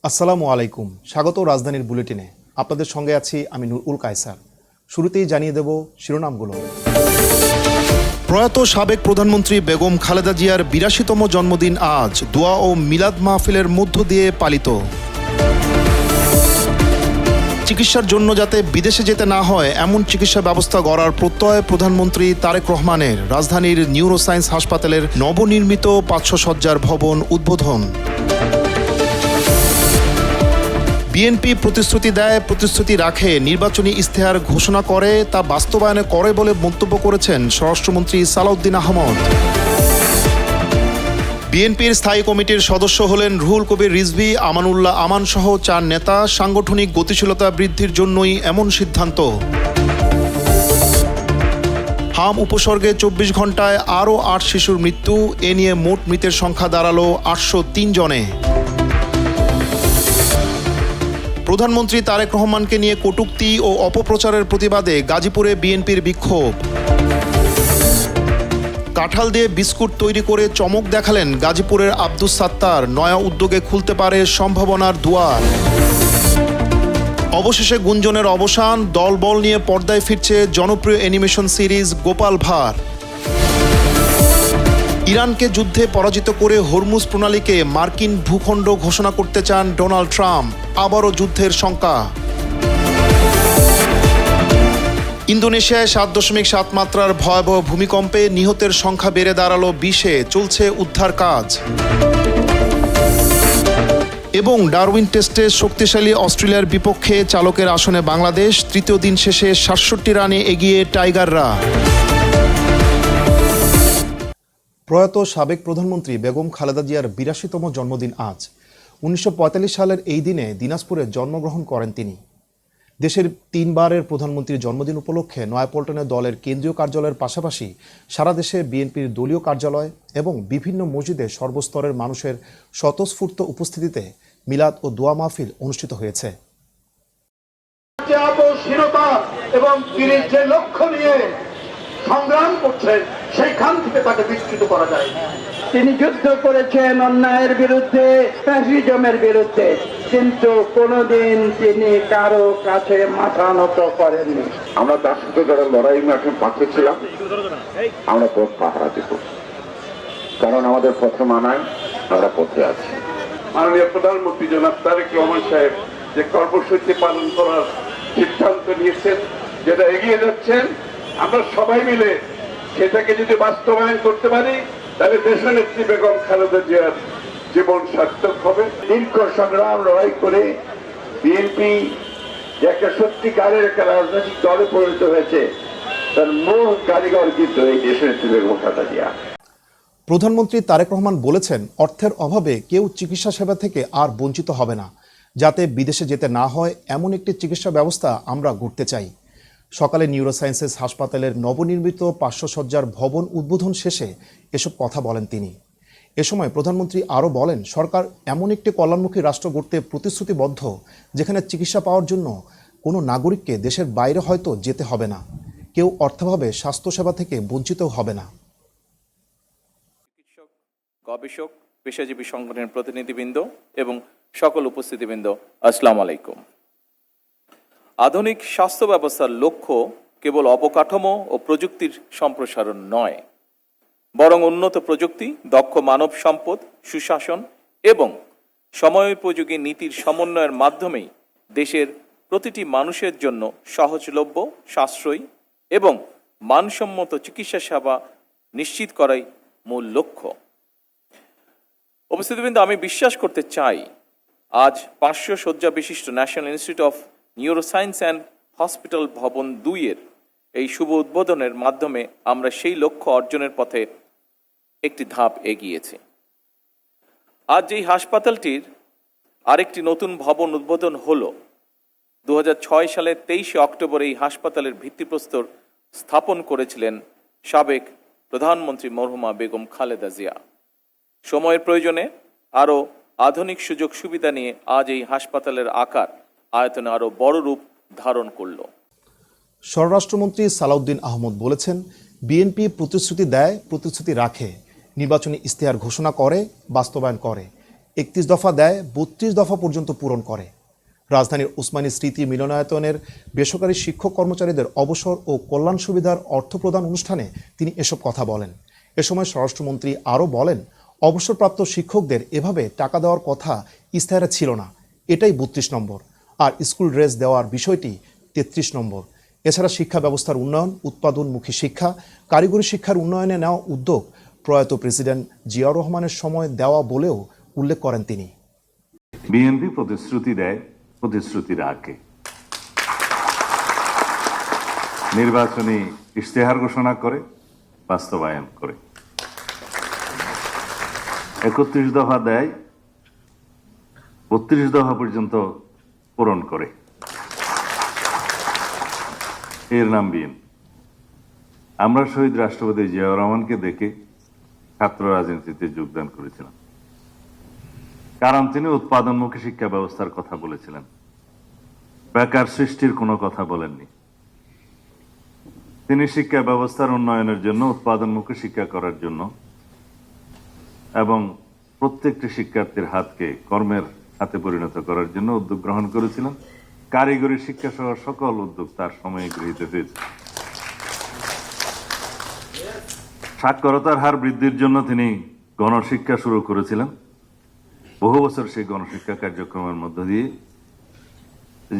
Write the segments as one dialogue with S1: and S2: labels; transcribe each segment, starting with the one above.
S1: আসসালামু আলাইকুম। স্বাগত রাজধানীর বুলেটিনে। আপনাদের সঙ্গে আছি আমি নুরুল কায়সার। শুরুতেই জানিয়ে দেব শিরোনামগুলো। প্রয়াত সাবেক প্রধানমন্ত্রী বেগম খালেদা জিয়ার ৮২তম জন্মদিন আজ দোয়া ও মিলাদ মাহফিলের মধ্য দিয়ে পালিত। চিকিৎসার জন্য যাতে বিদেশে যেতে না হয় এমন চিকিৎসা ব্যবস্থা গড়ার প্রত্যয় প্রধানমন্ত্রী তারেক রহমানের। রাজধানীর নিউরোসায়েন্স হাসপাতালের নবনির্মিত ৫০০ শয্যার ভবন উদ্বোধন। বিএনপি প্রতিশ্রুতি দেয়, প্রতিশ্রুতি রাখে, নির্বাচনী ইশতেহার ঘোষণা করে, তা বাস্তবায়নে করে বলে মন্তব্য করেছেন স্বরাষ্ট্রমন্ত্রী সালাউদ্দিন আহমদ। বিএনপির স্থায়ী কমিটির সদস্য হলেন রুহুল কবির রিজভী, আমানুল্লাহ আমান সহ ৪ নেতা। সাংগঠনিক গতিশীলতা বৃদ্ধির জন্যই এমন সিদ্ধান্ত। হাম উপসর্গে ২৪ ঘন্টায় আরও ৮ শিশুর মৃত্যু, এ নিয়ে মোট মৃতের সংখ্যা দাঁড়ালো ৮০৩ জনে। প্রধানমন্ত্রী তারেক রহমানকে নিয়ে কটূক্তি ও অপপ্রচারের প্রতিবাদে গাজীপুরে বিএনপির বিক্ষোভ। কাঁঠাল দিয়ে বিস্কুট তৈরি করে চমক দেখালেন গাজীপুরের আব্দুস সাত্তার। নয়া উদ্যোগে খুলতে পারে সম্ভাবনার দুয়ার। অবশেষে গুঞ্জনের অবসান, দলবল নিয়ে পর্দায় ফিরছে জনপ্রিয় অ্যানিমেশন সিরিজ গোপাল ভাঁড়। ইরানকে যুদ্ধে পরাজিত করে হরমুজ প্রণালীকে মার্কিন ভূখণ্ড ঘোষণা করতে চান ডোনাল্ড ট্রাম্প। আবারও যুদ্ধের শঙ্কা। ইন্দোনেশিয়ায় ৭.৭ মাত্রার ভয়াবহ ভূমিকম্পে নিহতের সংখ্যা বেড়ে দাঁড়ালো ২০-এ। চলছে উদ্ধার কাজ। এবং ডারউইন টেস্টে শক্তিশালী অস্ট্রেলিয়ার বিপক্ষে চালকের আসনে বাংলাদেশ। তৃতীয় দিন শেষে ৬৭ রানে এগিয়ে টাইগাররা। প্রয়াত সাবেক প্রধানমন্ত্রী বেগম খালেদা জিয়ার ৮২তম জন্মদিন আজ। ১৯৪৫ সালের এই দিনে দিনাজপুরে জন্মগ্রহণ করেন তিনি। দেশের ৩বারের প্রধানমন্ত্রীর জন্মদিন উপলক্ষে নয়াপল্টনে দলের কেন্দ্রীয় কার্যালয়ের পাশাপাশি সারা দেশে বিএনপির দলীয় কার্যালয় এবং বিভিন্ন মসজিদে সর্বস্তরের মানুষের স্বতঃস্ফূর্ত উপস্থিতিতে মিলাদ ও দোয়া মাহফিল অনুষ্ঠিত হয়েছে।
S2: এবং তিনি যে লক্ষ্য নিয়ে সংগ্রাম করছেন সেইখান থেকে তাকে বিচ্যুত করা যায়। তিনি যুদ্ধ করেছেন অন্যায়ের বিরুদ্ধে, ফ্যাসিজমের বিরুদ্ধে, কিন্তু কোনোদিন তিনি কারো কাছে মাথা নত করেননি।
S3: আমরা তার সাথে যারা লড়াই মাঠে পাশে ছিলাম, আমরা পথ পাহারা দিব, কারণ আমাদের পথে মানায়, আমরা পথে আছি।
S2: মাননীয় প্রধানমন্ত্রী জনাব তারেক রহমান সাহেব যে কর্মসূচি পালন করার সিদ্ধান্ত নিয়েছেন, যেটা এগিয়ে যাচ্ছেন, আমরা সবাই মিলে সেটাকে যদি বাস্তবায়ন করতে পারি তাহলে দেশনেত্রী বেগম খালেদা জিয়ার জীবন সার্থক হবে। দীর্ঘ সংগ্রাম লড়াই করে বিএনপি যে একটা সত্যিকারের একটা রাজনৈতিক দলে পরিণত হয়েছে, তার মূল কারিগর কিন্তু এই দেশনেত্রী বেগম খালেদা জিয়া।
S1: প্রধানমন্ত্রী তারেক রহমান বলেছেন, অর্থের অভাবে কেউ চিকিৎসা সেবা থেকে আর বঞ্চিত হবে না। যাতে বিদেশে যেতে না হয় এমন একটি চিকিৎসা ব্যবস্থা আমরা গড়তে চাই। সকালে নিউরোসায়েন্সেস হাসপাতালের নবনির্মিত ৫০০ শয্যার ভবন উদ্বোধন শেষে এসব কথা বলেন তিনি। এ সময় প্রধানমন্ত্রী আরও বলেন, সরকার এমন একটি কল্যাণমুখী রাষ্ট্র গড়তে প্রতিশ্রুতিবদ্ধ যেখানে চিকিৎসা পাওয়ার জন্য কোনো নাগরিককে দেশের বাইরে হয়তো যেতে হবে না, কেউ অর্থাভাবে স্বাস্থ্যসেবা থেকে বঞ্চিত হবে না।
S4: চিকিৎসক, গবেষক, পেশাজীবী সংগঠনের প্রতিনিধিবৃন্দ এবং সকল উপস্থিতিবৃন্দ, আসসালামু আলাইকুম। আধুনিক স্বাস্থ্য ব্যবস্থার লক্ষ্য কেবল অবকাঠামো ও প্রযুক্তির সম্প্রসারণ নয়, বরং উন্নত প্রযুক্তি, দক্ষ মানব সম্পদ, সুশাসন এবং সময়োপযোগী নীতির সমন্বয়ের মাধ্যমেই দেশের প্রতিটি মানুষের জন্য সহজলভ্য, সাশ্রয়ী এবং মানসম্মত চিকিৎসা সেবা নিশ্চিত করাই মূল লক্ষ্য। উপস্থিতিবৃন্দ, আমি বিশ্বাস করতে চাই আজ ৫০০ শয্যা বিশিষ্ট national institute of neuroscience and hospital ভবন ২-এর এই শুভ উদ্বোধনের মাধ্যমে আমরা সেই লক্ষ্য অর্জনের পথে একটি ধাপ এগিয়েছি। আজ এই হাসপাতালটির আরেকটি নতুন ভবন উদ্বোধন হল। ২০০৬ সালের ২৩শে অক্টোবর এই হাসপাতালের ভিত্তিপ্রস্তর স্থাপন করেছিলেন সাবেক প্রধানমন্ত্রী মরহুমা বেগম খালেদা জিয়া। সময়ের প্রয়োজনে আরও আধুনিক সুযোগ সুবিধা নিয়ে আজ এই হাসপাতালের আকার আয়তনে আরও বড় রূপ ধারণ করল।
S1: স্বরাষ্ট্রমন্ত্রী সালাউদ্দিন আহমদ বলেছেন, বিএনপি প্রতিশ্রুতি দেয়, প্রতিশ্রুতি রাখে, নির্বাচনী ইশতেহার ঘোষণা করে, বাস্তবায়ন করে। 31 দফা দেয়, 32 দফা পর্যন্ত পূরণ করে। রাজধানীর উসমানী স্মৃতি মিলনায়তনের বেসরকারি শিক্ষক কর্মচারীদের অবসর ও কল্যাণ সুবিধার অর্থ প্রদান অনুষ্ঠানে তিনি এসব কথা বলেন। এ সময় স্বরাষ্ট্রমন্ত্রী আরও বলেন, অবসরপ্রাপ্ত শিক্ষকদের এভাবে টাকা দেওয়ার কথা ইস্তাহারে ছিল না, এটাই 32 নম্বর, আর স্কুল ড্রেস দেওয়ার বিষয়টি 33 নম্বর। এছাড়া শিক্ষা ব্যবস্থার উন্নয়ন, উৎপাদনমুখী শিক্ষা, কারিগরি শিক্ষার উন্নয়নে নেওয়া উদ্যোগ প্রয়াত প্রেসিডেন্ট জিয়াউর রহমানের সময় দেওয়া বলেও উল্লেখ করেন তিনি।
S5: বিএনপি প্রতিশ্রুতি দেয়, প্রতিশ্রুতি রাখে। নির্বাচনী ইশতেহার ঘোষণা করে, বাস্তবায়ন করে। 31 দফা দেয়, 32 দফা পর্যন্ত পূরণ করে। এর নাম বিএনপি। আমরা শহীদ রাষ্ট্রপতি জিয়াউর রহমানকে দেখে ছাত্র রাজনীতিতে যোগদান করেছিলাম, কারণ তিনি উৎপাদনমুখী শিক্ষা ব্যবস্থার কথা বলেছিলেন, বেকার সৃষ্টির কোনো কথা বলেননি। তিনি শিক্ষা ব্যবস্থার উন্নয়নের জন্য, উৎপাদনমুখী শিক্ষা করার জন্য এবং প্রত্যেকটি শিক্ষার্থীর হাতকে কর্মের হাতে পরিণত করার জন্য উদ্যোগ গ্রহণ করেছিলেন। কারিগরি শিক্ষা সহ সকল উদ্যোগ তার সময়ে গৃহীত হয়েছে। সাক্ষরতার হার বৃদ্ধির জন্য তিনি গণশিক্ষা শুরু করেছিলেন। বহু বছর সেই গণশিক্ষা কার্যক্রমের মধ্য দিয়ে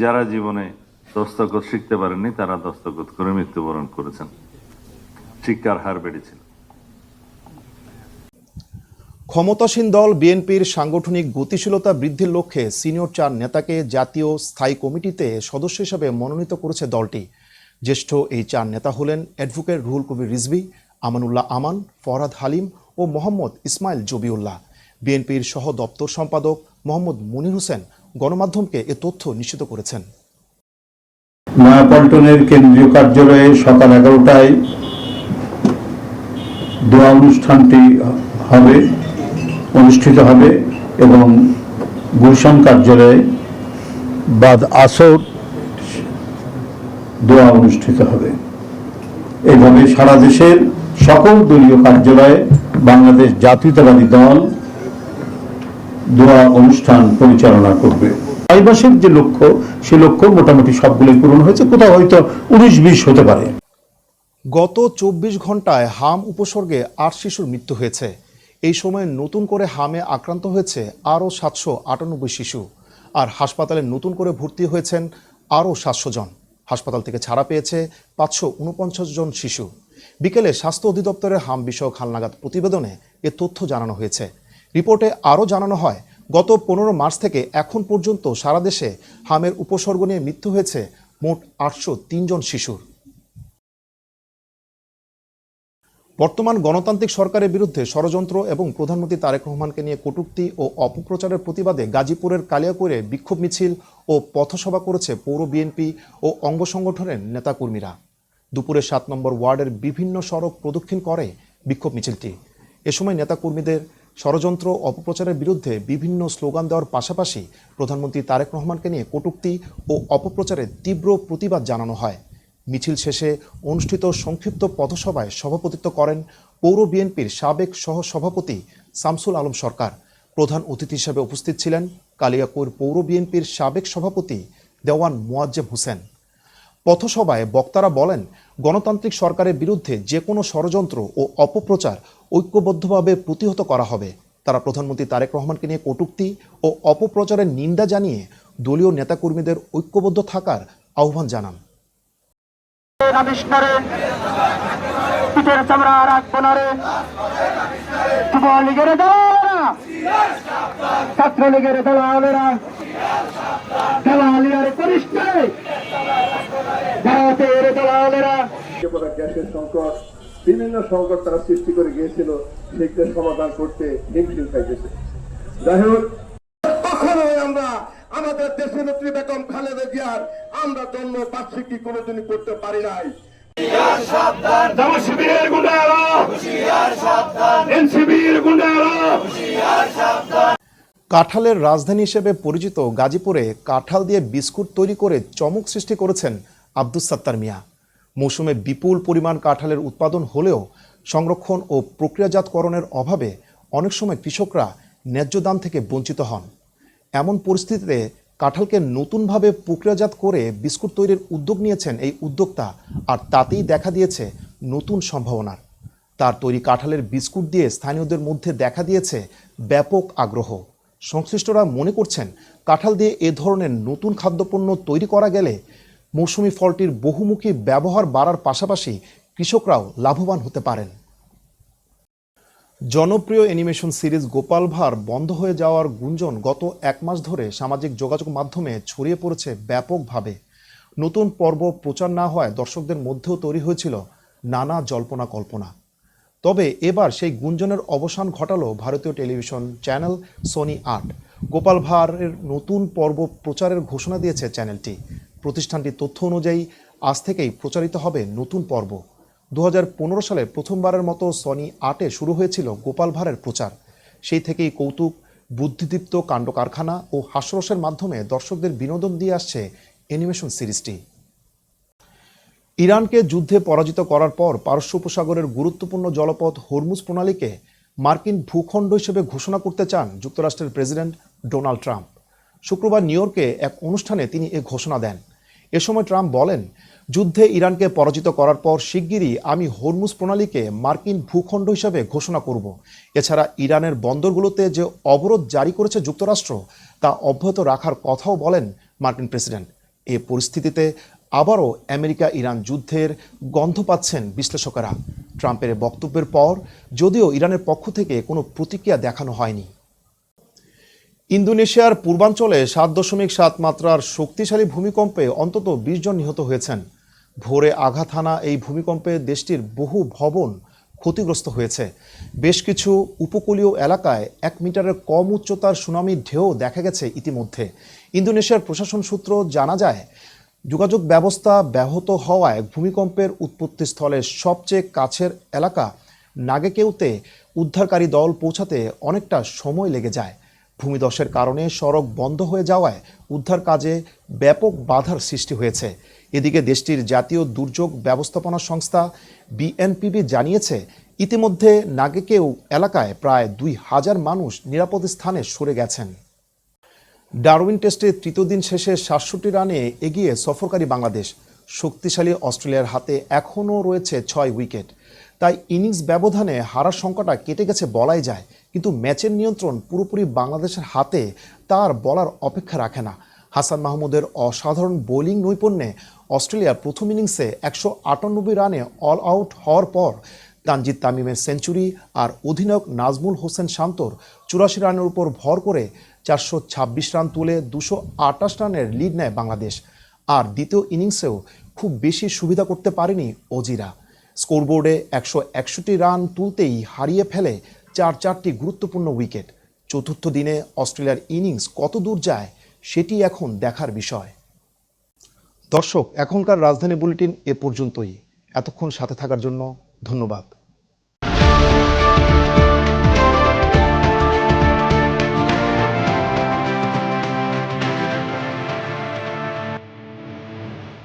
S5: যারা জীবনে দস্তখত শিখতে পারেননি তারা দস্তখত করে মৃত্যুবরণ করেছেন। শিক্ষার হার বেড়েছিল।
S1: ক্ষমতাসীন দল বিএনপির সাংগঠনিক গতিশীলতা বৃদ্ধির লক্ষ্যে সিনিয়র 4 নেতাকে জাতীয় স্থায়ী কমিটিতে সদস্য হিসেবে মনোনীত করেছে দলটি। জ্যেষ্ঠ এই 4 নেতা হলেন অ্যাডভোকেট রুহুল কবির রিজভী, আমানুল্লাহ আমান, ফরহাদ হালিম ও মোহাম্মদ ইসমাইল জবিউল্লাহ। বিএনপির সহ দপ্তর সম্পাদক মোহাম্মদ মুনির হোসেন গণমাধ্যমকে এ তথ্য নিশ্চিত করেছেন।
S6: নয়াপল্টনের কেন্দ্রীয় কার্যালয়ে সকাল 11টায় দোয়া অনুষ্ঠানটি অনুষ্ঠিত হবে এবং গুলশান কার্যালয়ে বাদ আসর দোয়া অনুষ্ঠিত হবে। এইভাবে সারা দেশের সকল দলীয় কার্যালয়ে বাংলাদেশ জাতীয়তাবাদী দল দোয়া অনুষ্ঠান পরিচালনা করবে। 5 মাসের যে লক্ষ্য, সে লক্ষ্য মোটামুটি সবগুলোই পূরণ হয়েছে, কোথাও হয়তো 19-20 হতে পারে।
S1: গত 24 ঘন্টায় হাম উপসর্গে 8 শিশুর মৃত্যু হয়েছে। এই সময় নতুন করে হামে আক্রান্ত হয়েছে আরও 798 শিশু, আর হাসপাতালে নতুন করে ভর্তি হয়েছেন আরও 700 জন। হাসপাতাল থেকে ছাড়া পেয়েছে 549 জন শিশু। বিকেলে স্বাস্থ্য অধিদপ্তরের হাম বিষয়ক হালনাগাদ প্রতিবেদনে এ তথ্য জানানো হয়েছে। রিপোর্টে আরও জানানো হয়, গত 15 মার্চ থেকে এখন পর্যন্ত সারা দেশে হামের উপসর্গ নিয়ে মৃত্যু হয়েছে মোট 803 জন শিশুর। বর্তমান গণতান্ত্রিক সরকারের বিরুদ্ধে ষড়যন্ত্র এবং প্রধানমন্ত্রী তারেক রহমানকে নিয়ে কটূক্তি ও অপপ্রচারের প্রতিবাদে গাজীপুরের কালিয়াকৈরে বিক্ষোভ মিছিল ও পথসভা করেছে পৌর বিএনপি ও অঙ্গ সংগঠনের নেতাকর্মীরা। দুপুরে 7 নম্বর ওয়ার্ডের বিভিন্ন সড়ক প্রদক্ষিণ করে বিক্ষোভ মিছিলটি। এ সময় নেতাকর্মীদের ষড়যন্ত্র অপপ্রচারের বিরুদ্ধে বিভিন্ন স্লোগান দেওয়ার পাশাপাশি প্রধানমন্ত্রী তারেক রহমানকে নিয়ে কটূক্তি ও অপপ্রচারের তীব্র প্রতিবাদ জানানো হয়। মিছিল শেষে অনুষ্ঠিত সংক্ষিপ্ত পথসভায় সভাপতিত্ব করেন পৌর বিএনপির সাবেক সহসভাপতি শামসুল আলম সরকার। প্রধান অতিথি হিসেবে উপস্থিত ছিলেন কালিয়াকৈর পৌর বিএনপির সাবেক সভাপতি দেওয়ান মোয়াজ্জেম হোসেন। পথসভায় বক্তারা বলেন, গণতান্ত্রিক সরকারের বিরুদ্ধে যে কোনো ষড়যন্ত্র ও অপপ্রচার ঐক্যবদ্ধভাবে প্রতিহত করা হবে। তারা প্রধানমন্ত্রী তারেক রহমানকে নিয়ে কটূক্তি ও অপপ্রচারের নিন্দা জানিয়ে দলীয় নেতাকর্মীদের ঐক্যবদ্ধ থাকার আহ্বান জানান।
S7: পিঠের চামড়া রাখবো না রে, যুবলীগের দলেরা, ছাত্রলীগের দলেরা, দালালিয়ার পরিষ্কার ভারতের দলালেরা
S2: গ্যাসের সংকট, বিভিন্ন সংকট তারা সৃষ্টি করে গিয়েছিল, সেগুলো সমাধান করতে হিমশিম খাইতেছে। যাই হোক, কখনোই আমরা আমাদের দেশের নেত্রী বেগম খালেদা জিয়ার আমরা জন্ম বার্ষিকী কোনোদিনই করতে পারি নাই।
S1: কাঁঠালের রাজধানী হিসেবে পরিচিত গাজীপুরে কাঁঠাল দিয়ে বিস্কুট তৈরি করে চমক সৃষ্টি করেছেন আব্দুস সাত্তার মিয়া। মৌসুমে বিপুল পরিমাণ কাঁঠালের উৎপাদন হলেও সংরক্ষণ ও প্রক্রিয়াজাতকরণের অভাবে অনেক সময় কৃষকরা ন্যায্য দাম থেকে বঞ্চিত হন। এমন পরিস্থিতিতে কাঁঠালকে নতুনভাবে প্রক্রিয়াজাত করে বিস্কুট তৈরির উদ্যোগ নিয়েছেন এই উদ্যোক্তা, আর তাতেই দেখা দিয়েছে নতুন সম্ভাবনার। তার তৈরি কাঁঠালের বিস্কুট দিয়ে স্থানীয়দের মধ্যে দেখা দিয়েছে ব্যাপক আগ্রহ। সংশ্লিষ্টরা মনে করছেন, কাঁঠাল দিয়ে এ ধরনের নতুন খাদ্যপণ্য তৈরি করা গেলে মৌসুমি ফলটির বহুমুখী ব্যবহার বাড়ার পাশাপাশি কৃষকরাও লাভবান হতে পারেন। জনপ্রিয় অ্যানিমেশন সিরিজ গোপাল ভাঁড় বন্ধ হয়ে যাওয়ার গুঞ্জন গত 1 মাস ধরে সামাজিক যোগাযোগ মাধ্যমে ছড়িয়ে পড়েছে ব্যাপকভাবে। নতুন পর্ব প্রচার না হওয়ায় দর্শকদের মধ্যেও তৈরি হয়েছিল নানা জল্পনা কল্পনা। তবে এবার সেই গুঞ্জনের অবসান ঘটালো ভারতীয় টেলিভিশন চ্যানেল সোনি 8। গোপাল ভাঁড়ের নতুন পর্ব প্রচারের ঘোষণা দিয়েছে চ্যানেলটি। প্রতিষ্ঠানটির তথ্য অনুযায়ী আজ থেকেই প্রচারিত হবে নতুন পর্ব। 2015 সালে প্রথমবারের মতো সোনি 8-এ শুরু হয়েছিল গোপাল ভাঁড়ের প্রচার। সেই থেকেই কৌতুক, বুদ্ধিদীপ্ত কাণ্ড কারখানা ও হাস্যরসের মাধ্যমে দর্শকদের বিনোদন দিয়ে আসছে অ্যানিমেশন সিরিজটি। ইরানকে যুদ্ধে পরাজিত করার পর পারস্য উপসাগরের গুরুত্বপূর্ণ জলপথ হরমুজ প্রণালীকে মার্কিন ভূখণ্ড হিসেবে ঘোষণা করতে চান যুক্তরাষ্ট্রের প্রেসিডেন্ট ডোনাল্ড ট্রাম্প। শুক্রবার নিউ ইয়র্কে এক অনুষ্ঠানে তিনি এ ঘোষণা দেন। এ সময় ট্রাম্প বলেন, যুদ্ধে ইরানকে পরাজিত করার পর শিগগিরই আমি হরমুজ প্রণালীকে মার্কিন ভূখণ্ড হিসেবে ঘোষণা করব। এছাড়া ইরানের বন্দরগুলোতে যে অবরোধ জারি করেছে যুক্তরাষ্ট্র তা অব্যাহত রাখার কথাও বলেন মার্কিন প্রেসিডেন্ট। এ পরিস্থিতিতে আবারও আমেরিকা ইরান যুদ্ধের গন্ধ পাচ্ছেন বিশ্লেষকেরা। ট্রাম্পের বক্তব্যের পর যদিও ইরানের পক্ষ থেকে কোনো প্রতিক্রিয়া দেখানো হয়নি। ইন্দোনেশিয়ার পূর্বাঞ্চলে 7.7 মাত্রার শক্তিশালী ভূমিকম্পে অন্তত 20 জন নিহত হয়েছেন। ভোরে আঘাত হানা এই ভূমিকম্পে দেশটির বহু ভবন ক্ষতিগ্রস্ত হয়েছে। বেশ কিছু উপকূলীয় এলাকায় 1 মিটারের কম উচ্চতার সুনামির ঢেউ দেখা গেছে ইতিমধ্যে। ইন্দোনেশিয়ার প্রশাসন সূত্র জানা যায়, যোগাযোগ ব্যবস্থা ব্যাহত হওয়ায় ভূমিকম্পের উৎপত্তিস্থলের সবচেয়ে কাছের এলাকা নাগেকেউতে উদ্ধারকারী দল পৌঁছাতে অনেকটা সময় লেগে যায়। ভূমিধসের কারণে সড়ক বন্ধ হয়ে যাওয়ায় উদ্ধার কাজে ব্যাপক বাধার সৃষ্টি হয়েছে। এদিকে দেশটির জাতীয় দুর্যোগ ব্যবস্থাপনা সংস্থা বিএনপিবি জানিয়েছে, ইতিমধ্যে নাগেকেউ এলাকায় প্রায় 2000 মানুষ নিরাপদ স্থানে সরে গেছেন। ডারউইন টেস্টে তৃতীয় দিন শেষে 67 রানে এগিয়ে সফরকারী বাংলাদেশ। শক্তিশালী অস্ট্রেলিয়ার হাতে এখনও রয়েছে 6 উইকেট। তাই ইনিংস ব্যবধানে হারার সংখ্যাটা কেটে গেছে বলাই যায়। কিন্তু ম্যাচের নিয়ন্ত্রণ পুরোপুরি বাংলাদেশের হাতে তার বলার অপেক্ষা রাখে না। হাসান মাহমুদের অসাধারণ বোলিং নৈপুণ্যে অস্ট্রেলিয়ার প্রথম ইনিংসে 198 রানে অল আউট হওয়ার পর তানজিদ তামিমের সেঞ্চুরি আর অধিনায়ক নাজমুল হোসেন শান্তর 84 রানের উপর ভর করে 426 রান তুলে 228 রানের লিড নেয় বাংলাদেশ। আর দ্বিতীয় ইনিংসেও খুব বেশি সুবিধা করতে পারেনি অজিরা। স্কোরবোর্ডে 161 রান তুলতেই হারিয়ে ফেলে 4টি গুরুত্বপূর্ণ উইকেট। চতুর্থ দিনে অস্ট্রেলিয়ার ইনিংস কত দূর যায় সেটি এখন দেখার বিষয়। দর্শক, এখনকার রাজধানী বুলেটিন এ পর্যন্তই। এতক্ষণ সাথে থাকার জন্য ধন্যবাদ।